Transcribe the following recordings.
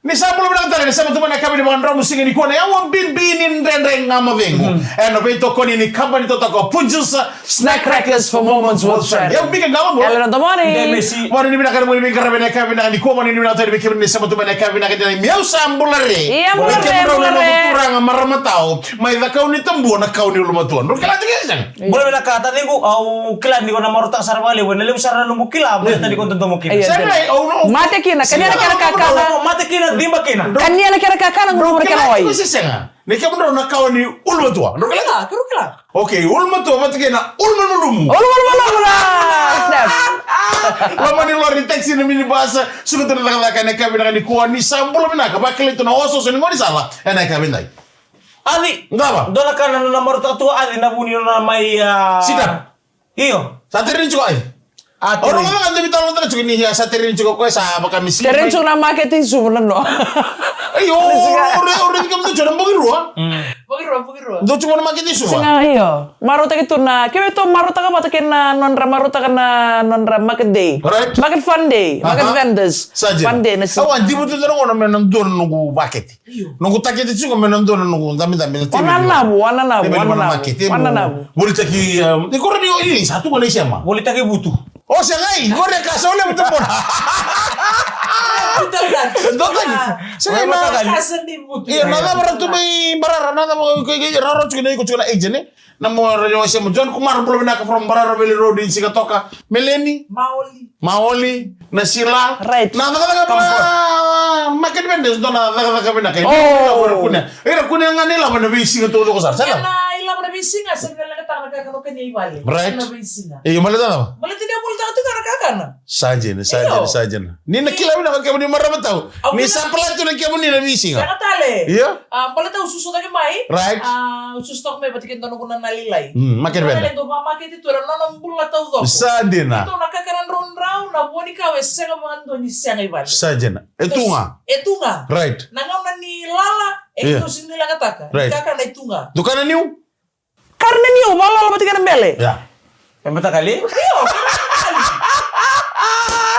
Ni sabolo bilang tadi sama teman kami di Mandra musik ini kuana yang bin binin rendeng ngama vengu. Eno beito koni ni company to toko punjus Snack crackers for moments worth sharing. Yang bikin ngama bo. Ellen Antomani. Mari ni binakan muli bingkar bina kami na ni ko mani ni bina tadi bikin ni sama teman kami na kadi miau sambulare. Iya mulare. Kurang maramatau. Mai da kau ni tembu na kau ni ulma tuan. Ro kala tiga jang. Boleh bina kata ni ko au kilan ni ko na marutak sarwale wala lem sarna lumbu kila boleh tadi ko tentu mukil. Sai au Mate kina kanya kira kakana. Mate kina dimba kina. Kanya kira kakana nguru mereka oi. Masih senga. Ni kamu na kau ni ulma tuan. Ro kala. Kira. Oke, ulma tuan mati kena ulma nulumu. Ulama. Snap. Lama ni luar di taksi ni mini bahasa suka terlalu kami dengan di kuan ni sampul mina kabakil itu na oso sini ngoni salah enak kami nai. Ali, Enggak apa? dona kana na marutak tua ali na buni na mai Sidap. Iyo. Satirin juga ay. Orang kan demi tolong terus juga nih ya satirin juga kue sama kami sih. Keren cuma market itu sebenarnya. Ayo, orang kamu tuh jangan bagi ruang. Pagiro. Tuh cuma market itu Singa iyo. Maruta itu na, kaya itu maruta ka mata kena nonra maruta kana nonra market day. Right. Market fun day, market vendors. Saja. Fun day na si. Awan di butuh terus orang menang don nunggu paket. Nunggu paket itu juga menang don nunggu tapi. Wana nabu. Boleh caki. Ini kau ini satu Malaysia mah. Boleh tak butuh. Oh sengai, kau dia kasih oleh betul pun. Betul kan? Betul kan? Sengai mah. Iya, nada berarti may barara nada mo kaya raro cuma ikut cuma agent eh. Namo radio siya mo John Kumar belum nak from Barara Valley Road in Sigatoka. Meleni, Maoli, Nasila. Right. Nada ka makin vendes dona nada ka bina kay. Oh. Kunya. Kunya nga nila man bisi nga tulo ko sa. Sala. Ilang na bisinga sa nila nakakano kanya ibali. Right. Na bisinga. Eh, malata na. Malati na multa ka nakakana. Sajin. Ni nakila na kamu ni marama tau. Ni sa plato na kamu ni na bisi nga. Saka tale. Iya. Malata ususo ta mai. Right. Ususto may batikin tanong ko na nalilay. Makin vende. Ito mamakit ito na bulla tau do. Sadina. Ito nakakanan round na buoni ka we sega mando ni senga ibali. Sajina. Etunga. Etunga. Right. Nangaw na ni lala. Ito sinila kataka. Right. Kaka na etunga. Dukana niu? Karena niyo, malah mati ka ng bele. Ya. Yang betul kali.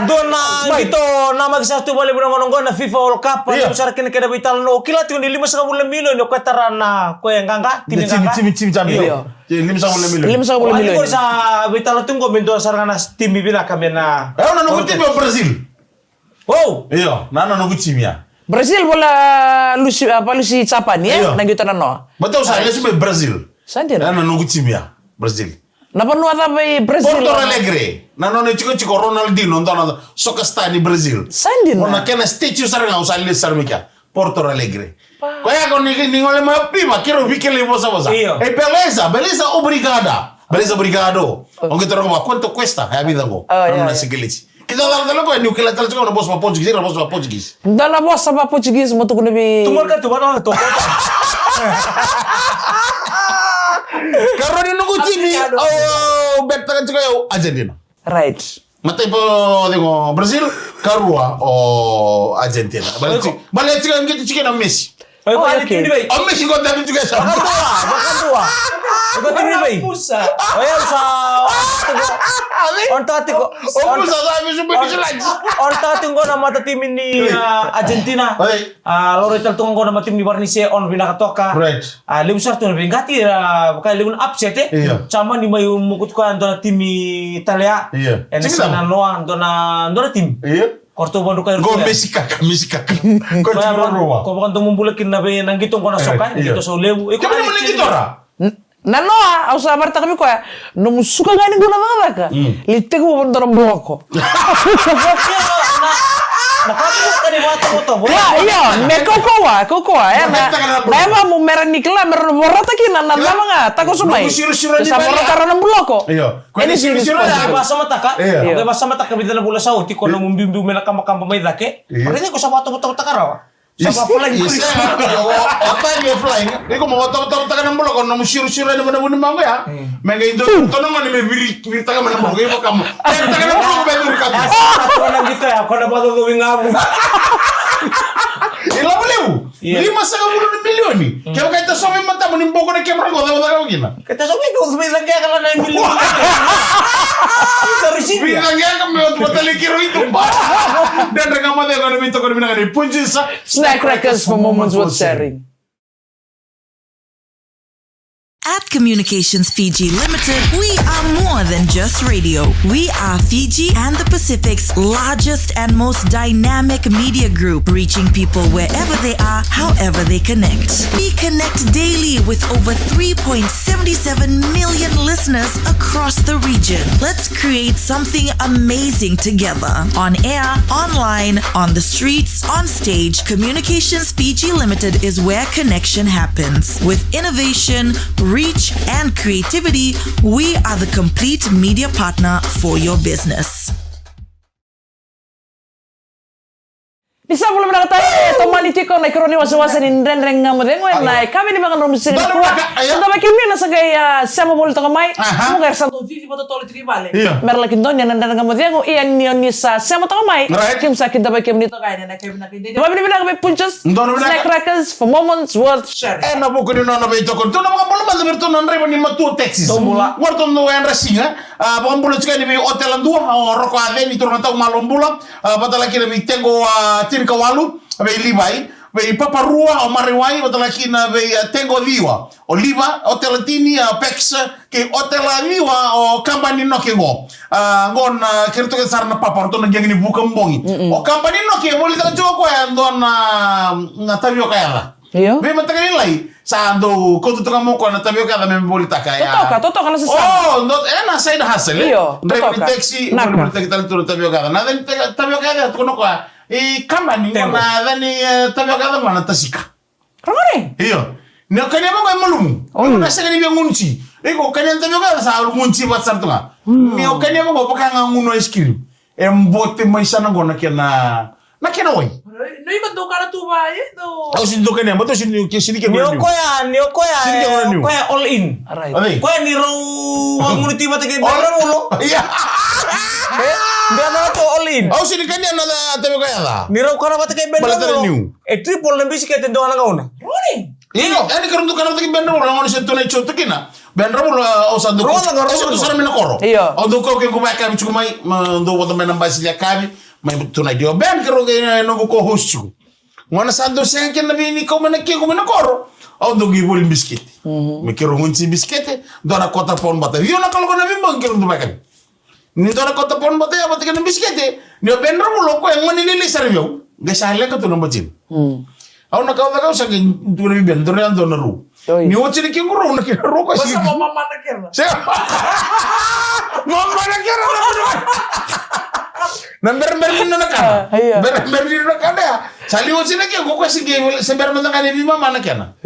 Dona gitu nama kisah tu balik beranggon na FIFA World Cup Iya. besar kena kena bital no kila tu di 5,5 milion no kwetarana kwe ngangka tim ngangka. Cimi jambi. Iya. Lim sa mulai milion. 5,000 Ini miliyon. kau sa bital tu ngomong bento sarana tim bibina kami na. Una nunggu tim Brazil. Wow. Iya, nana nunggu tim ya. Brazil bola lusi capan Iya. ya, nang na no. Betul saya sih Brazil. Santi na. Nana nunggu tim ya, Brazil. Napa nu ata bay Brazil? Porto Alegre. Nana ne chico Ronaldinho ndona soka stani Brazil. Santi Ona na. kena statue saranga usali sarmika. Porto Alegre. Kaya ko ni ngole mapima kiro vikele bosa. Iya. Beleza obrigada. Beleza obrigado. Onge toro ma quanto cuesta? É a vida go. Iya, Não iya. se gelite. Kita dalam ko ni ukela tal ko na boss ma Portuguese. Dala boss sa ba Portuguese mo to kuno bi. Tumor kan tu mana tu. Karena dia nunggu Cimi, oh, beta kan juga Argentina. Right. Mata ipo digo Brazil, Karua o Argentina. Balik juga gitu cikin Messi. Baik Oh, balik okay. tim ni baik. Messi kau tapi juga sama. Bahkan tua. Ikut tim ni baik. Pusa. Oh ya usah. On tati ko. Oh, Musa sabi super lagi. On tati ko na mata tim ni Argentina. Oi. Loretal tunggu ko na mata tim ni Barnise on binakatoka. Right. Limusar tu bingati kaya limun upset eh. Iya. Cama ni may umukut ko antona tim ni Italia. Iya. En Sige sana noa antona tim. Iya. Korto bandu kayo. Go Messi kakak. Kau cuma rumah. Ko bakan tumumbulekin na be nang gitong ko na sokan, Iya. gito sa ulewu. Kau mana mana gitu ora? Nano au sa barta kami ko ya. No musuka gani guna mga ka. Litte ko mo ndoro bloko. Nakapit ka ni bata mo to. Ya, iya, me kokoa ya na. Nama mo meron nikla meron borata kina na nama nga tako sumay. Sa borata ran bloko. Iya. Kau Ini ni sini serius sini Kaya basa mata ka? Iya. Kaya basa mata ka bidala bula sa uti ko na mumbimbi mo na kamakamba may dake. Iya. Pwede ko sa bato mo ta karawa. Sa flying Yes, apa yang flying? Ini kau mau tahu tangan bola kau namu siru ini mana mana mangga ya? Mangga itu tonong mana biri tangan mana bola kau kamu. Tangan bola kau betul kamu. Ako lang gitu ya, ako na bato gawing ngamu. Ilang boleh? Iya. Ini masa kamu udah milion nih. Kau kata suami mata menimbau kau nak kamera kau tahu kau gimana? Kita sabi ko may langya ka lang na yung miliyon. Sa receipt Bilang ya. ya kamu Tonto matalikiro itu. Dan rekaman yang kami minta kami bilang ini punci Snack Crackers for moments worth sharing. At Communications Fiji Limited, we are more than just radio. We are Fiji and the Pacific's largest and most dynamic media group, reaching people wherever they are, however they connect. We connect daily with over 3.77 million listeners across the region. Let's create something amazing together. On air, online, on the streets, on stage, Communications Fiji Limited is where connection happens. With innovation, reach, and creativity, we are the complete media partner for your business. Bisa belum nakatayo, tomani tiko na ikroni wasa-wasa ni ndreng ngamudengo na kami ni mga rumusiri Dona kuwa. ayo. Sunda ba kimi na sagay sama bol to kamay. Mo ga sa Vivi poto tole tribale. merla kindon yan ndreng ngamudengo iyan ni sa sama to kamay. Right. Kim sa kinda ba kim nito Kaya na kayo na kayo. Diba binibila kami punches? Ndon binaka- Snack Crackers for moments worth Sharing. Na buku ni nona beito kon. Tuna mga bolo banza berto nan rebo ni matu Texas. Tombula. Warto no en rasinga. Bukan bolo chika ni bi hotel andua roko aveni turun tau malombula. Batala kina bi tengo tin kawalu. Be libai. Be paparua o mariwai batala kina be tengo liwa. Oliva hotel tini pex ke hotel liwa o company no kengo. Ngon kerto ke sarna papar to nang ni bukan bongi. O company no ke boli ta joko ya ndon ngatavio kaya. Iyo. Be matagal lai sa ando ko to mo ko na tabio kada me bolita kaya. Totoka na sa Oh, no, na side hustle. Iyo, Driver totoka. ni taxi, Naka. mo bolita kita turo tabio kada. Na den tabio kada to no ko. Company Tempo. na dani tabio kada mana tasika. Kani? Iyo. Ne kanya mo ko malumu. Na sa kanya bi ngunci. Iko kanya tabio kada sa ngunci bat sartunga. Ne kanya mo ko pakanga nguno skill. Embote mai sana gona kena. Na kena oi. No iba do cara tu ba do. Au sin do kanya, mo to sin ke sin ke Nio koya Sini orang new. koya all in. Alright. Ade. Koya ni raw ang muni tiba te kay beran ulo. Iya. Dia na to all in. Au sin kanya na tabio kada. Ni raw kana bate kay beran Balatan new. ulo. Triple na bisi kay do na gauna. Morning. Ini ani karum tu kanam tagi benda ulang oni sentu na choto kina. Benda ulang o sandu. Ruang lang, ruang O lang. sana mina koro. Iyo. O do ko ke kuma kami chuku mai do wata mena mbasi ya kami. Mai tu na dio ben kero ke no ko host chuku. Ngona sandu sen ken na bini ko mena ke ko mena koro. O do gi bol biscuit. Me kero ngunci biscuit do na kota pon bata. Yo na kalau kona bimbo kero tu makan. Ni do na kota pon bata ya bata ken biscuit. Ni ben ulo ko yang mani lili saryo. Gasale ka tu no bacin. Au na kau sa kin tu na biben do na ando na ru. Oi. Ni ochi ni kin ru na kin ru ka si. Basta mo mama na kera. Mama na kira na. Number minna na kana. Iya. Ber na kana. Sali ochi na kin ko si ge sember man kana bi mama na kana.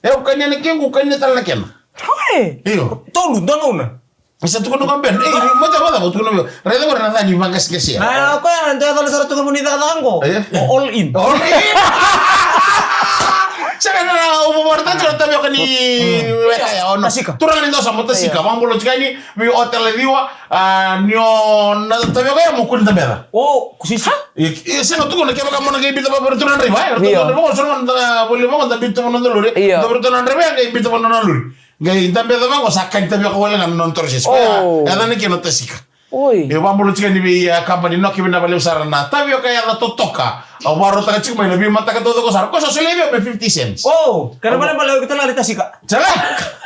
Kanya na kin ko kanya tal na kana. Kani? Iyo. Tolu do gauna. Isa tu kono kamben. Mo ta bata tu kono. Reda ko na ni mangas kesi. Na koya nanti ada satu komunitas katangko. All in. Oh. Saka na umuwarta jero tabio kani weka ya ono. Tasika. Turang ni dosa mo tasika. Mambulo chikani bi hotel liwa nyo na tabio kaya mo kun tabera. Oh, kusisi. Sino tu kono kaya kamo na ibita pa pero tunan riba. Iyo. Mo so man boleh mo ta bito mo ndoluri. Iyo. Do tunan riba ga ibita mo ndoluri. Ga intambe da mo sakkan tabio ko wala non torsis. Oh. Ya dani kino tasika. Oi. E mambulo chikani bi company no kibina bale usara na tabio kaya na totoka. O baro ta chik mai lebih mata ka todo ko sar. Ko so selebio be 50 cents. Oh, karena mana balik kita lari tasika. Chala.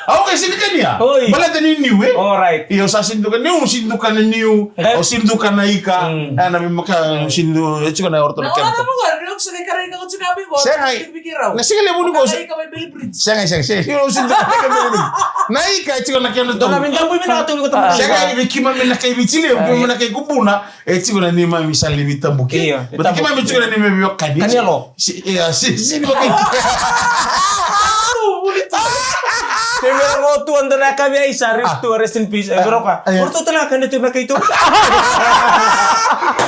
Ako kay sini kanya. Oy. Bala tani new eh. Alright. Iyo sa sindukan new sindukan na new. O sindukan na ika. Na mi maka sindu chiko na orto Na na wala kento. mo ko rin sa kay ka ko sinabi ko. Sengay. Bigiraw. Na sige le muni ko. Kay ka may Billy Bridge. Sengay. Iyo sindukan na kento. Na ika chiko na kento. Dona minta pun mina tu ko tamu. Sengay bikima mina kay bichile, mina kay kubuna. Chiko na ni ma misali bitambuke. Iya, Bikima mi chiko na ni mi kani. Kanya lo. Iya, sini bakay. Kaya mo tu anda na kami ay sa rest in peace. Pero ka. Ayan. Porto talaga nito na kayo.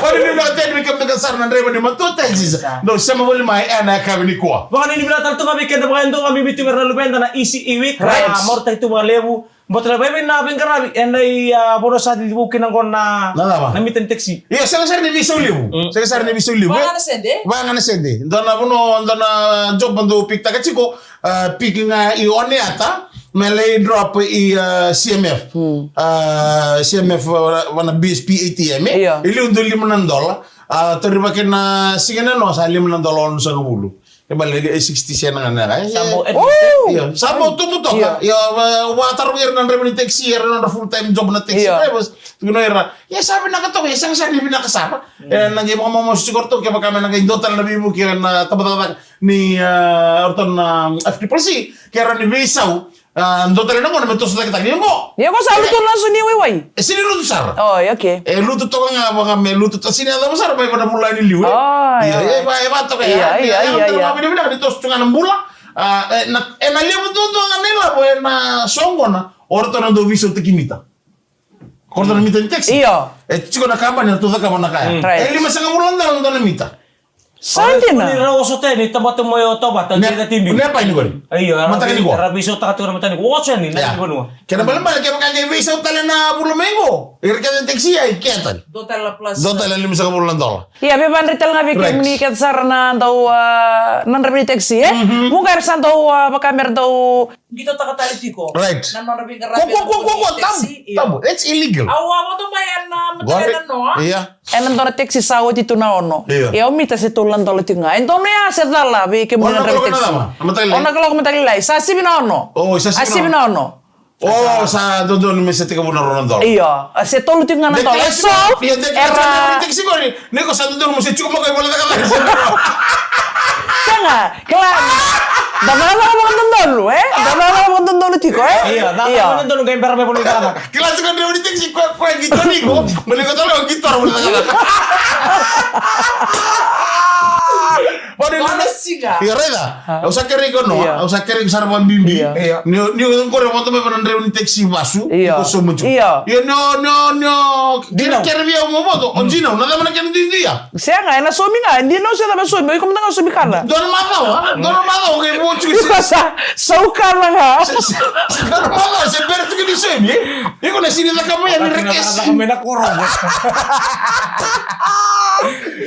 Wala ni natin mi kam nagasar na rebo ni matu Texas. No, sama wala mai ana kami ni kuha. Baka nini bila talto kami kada baka ndo kami bitu merna lubenda na easy iwik. Right. Morta itu malebu. Botla bebe na ben karabi endai bono sa di bukin ng kona Nada ba? na miten taxi. Iya, sar ni bisu liu. Sar ni bisu liu. Wala na sende. Wala na sende. Dona puno dona job bando pikta ka chiko picking i one ata Mele drop i CMF. CMF wana BSP ATM. Iya. Ili untuk $5. Terima kena singene no sa $5 on sa kabulu. Kembali di 60 sen nga na. Sambo Iya, sabo tumutok. Ya water wear nan remini taxi era na full time job na taxi. Iya. Bos tuno era. Ya sabi na kato, ya sang sang bina kasama. Nangi mo mo siguro to kaya kami nang indotan na bibu kaya na tabat ni orton na FTPC kaya ni Bisau. Ndotan na mo na metos na kita mo. Ya kok selalu tuh langsung nih wai. Sini lu sar. Oh, ya oke. Lutut to nga mga me lutut sini ada besar pa pada mulai ni liu. Oh, iya. Ba to kaya. Iya. Bina di tos tunga ng bula. Na liu to nga nila po na songo na orto na do viso tekimita. Korto na mita ni taxi. Iya. Chiko na kampanya to ka mo na kaya. Right. Lima sa mulan na na mita. Sandi Ni na. rawoso te ni tabat mo yo tobat ang kita timbi. Ne pa ni ko. Ayo, Mataki ni ko. rabiso ta katura matani. Watch ni na ko no. Kaya bala kaya makanya viso tala na bulomengo. Irka ng taxi ay ketan. Dotal la plus. Do tala lima sa mulan dola. Iya, beban retail nga bikin Correct. menikat sarana tau nan remini taxi Mungkin san tau pakamer tau Dito takatali tiko. Right. Nanon rabing Tabu. It's illegal. Awa mo to mayan na matayan no. Iya. enan tona taxi sawo itu na ono. Iya. Ya umita se tulan tolo tinga. Entono ya se dalla bi ke Ona bulan kalau taxi. kena nama? Amatay lai? Ona kalau matali lai. Sasi bina ono. Oh, sasi bina Asi bina ono. Oh, sa dodon mi sa tika muna ron dola. Iya, se tolo tinga na tolo. So, Era taxi ko ni. Niko sa dodon mo si chuko mo kay wala ka lang. Sanga, kelan. Damana mo kan dulu Damana mo kan dulu tiko Iya, na doon gay perme puli ka. Kila sa kanila ni taxi ko gitu ni ko. Mali ko talo gitar mo na ka. Wala siga. Iya reda. Usah keri ko no. Iya. Usah keri sa rabang bimbi. Iya. Ni ko re mo to me panan ni taxi basu. Iya. Ko so mucho. Iya. Iya no. Kira via mo boto. Onjino na naman kan dia. Sanga, ena somi nga. Hindi na siya tabi somi. Ikaw mata nga somi kala. Doon mataw kay mo chuki. Ikaw sa saukar lang ha. Doon mataw sa berto kini semi. Iko na sinila ka mo yan rekes. Kami na kurong.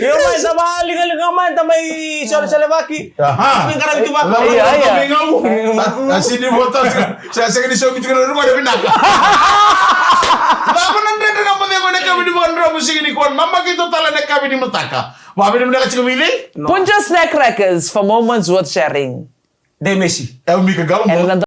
Yo may sa balik man ta may sala laki. Aha. Yung karami tuwa. Iya. Sini botas. Saya kini semi chuki na rumah de pinaka. Bapa nandre na mo de kami di bandra musik ni kon. Mama kito tala na kami di mataka. Bapa di mendaka chumili. Punja Snack Crackers for moments worth sharing. De Messi. Eu me cagalo. And